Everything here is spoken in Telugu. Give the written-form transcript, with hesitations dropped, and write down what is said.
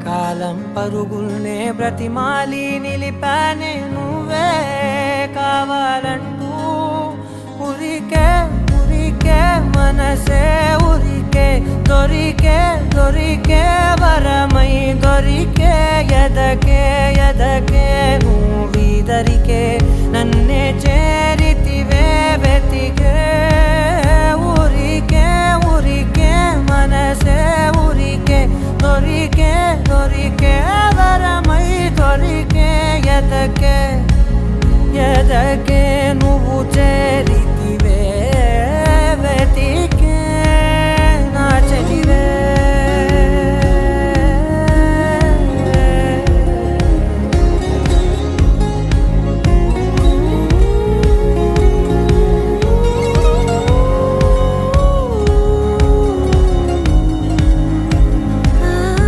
కాలం పరుగుల్నే బ్రతిమాలి నిలిపానే నువ్వే కావాలంటూ ఉరికే ఉరికే మనసే ఉరికే దొరికే వరమై దొరికే ఎదకే నువ్వీదరికే నన్నే చేరితివే వెతికే ఉరికే మనసే ఉరికే దొరికే